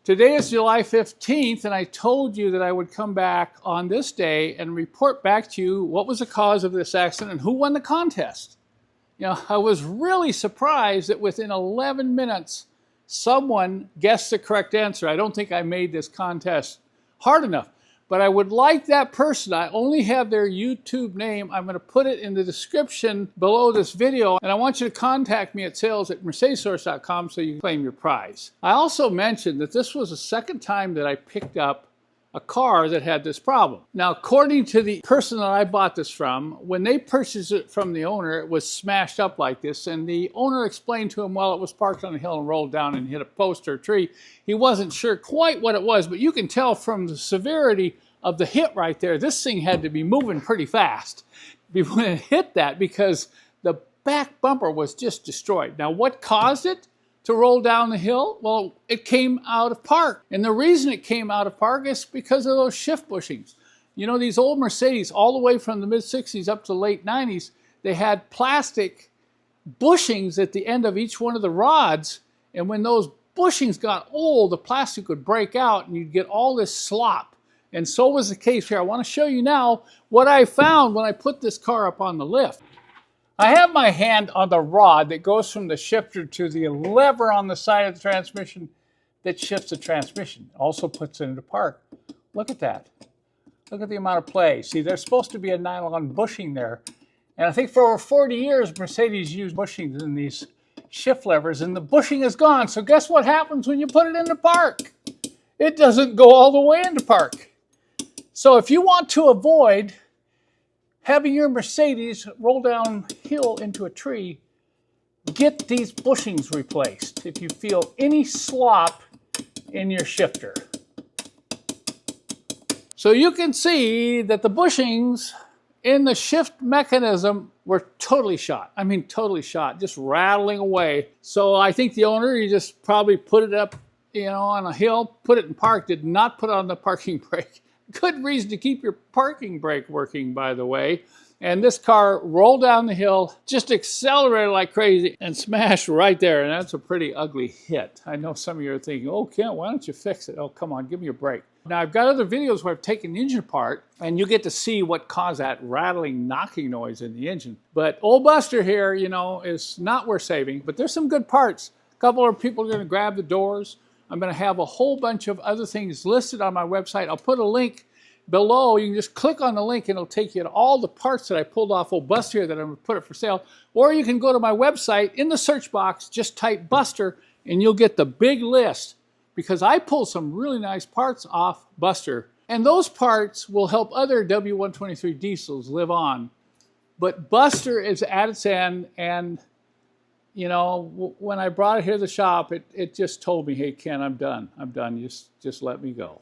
Today is July 15th, and I told you that I would come back on this day and report back to you what was the cause of this accident and who won the contest. You know, I was really surprised that within 11 minutes, someone guessed the correct answer. I don't think I made this contest hard enough, but I would like that person. I only have their YouTube name. I'm going to put it in the description below this video, and I want you to contact me at sales@mercedessource.com so you can claim your prize. I also mentioned that this was the second time that I picked up a car that had this problem. Now, according to the person that I bought this from, when they purchased it from the owner, it was smashed up like this, and the owner explained to him while it was parked on a hill and rolled down and hit a post or a tree. He wasn't sure quite what it was, but you can tell from the severity of the hit right there, this thing had to be moving pretty fast when it hit that, because the back bumper was just destroyed. Now, what caused it to roll down the hill? Well, it came out of park. And the reason it came out of park is because of those shift bushings. You know, these old Mercedes, all the way from the mid-60s up to late 90s, they had plastic bushings at the end of each one of the rods. And when those bushings got old, the plastic would break out and you'd get all this slop. And so was the case here. I want to show you now what I found when I put this car up on the lift. I have my hand on the rod that goes from the shifter to the lever on the side of the transmission that shifts the transmission. Also puts it into park. Look at that. Look at the amount of play. See, there's supposed to be a nylon bushing there. And I think for over 40 years, Mercedes used bushings in these shift levers, and the bushing is gone. So guess what happens when you put it into park? It doesn't go all the way into park. So if you want to avoid having your Mercedes roll downhill into a tree, get these bushings replaced if you feel any slop in your shifter. So you can see that the bushings in the shift mechanism were totally shot. I mean, totally shot, just rattling away. So I think the owner, he just probably put it up, you know, on a hill, put it in park, did not put on the parking brake. Good reason to keep your parking brake working, by the way. And this car rolled down the hill, just accelerated like crazy, and smashed right there. And that's a pretty ugly hit. I know some of you are thinking, oh, Kent, why don't you fix it? Oh, come on, give me a break. Now, I've got other videos where I've taken the engine apart, and you get to see what caused that rattling, knocking noise in the engine. But old Buster here, you know, is not worth saving. But there's some good parts. A couple of people are going to grab the doors. I'm going to have a whole bunch of other things listed on my website. I'll put a link below. You can just click on the link and it'll take you to all the parts that I pulled off old Buster here that I'm going to put it for sale. Or you can go to my website, in the search box, just type Buster and you'll get the big list, because I pulled some really nice parts off Buster. And those parts will help other W123 diesels live on. But Buster is at its end, and you know, when I brought it here to the shop, it just told me, hey, Ken, I'm done. I'm done. Just let me go.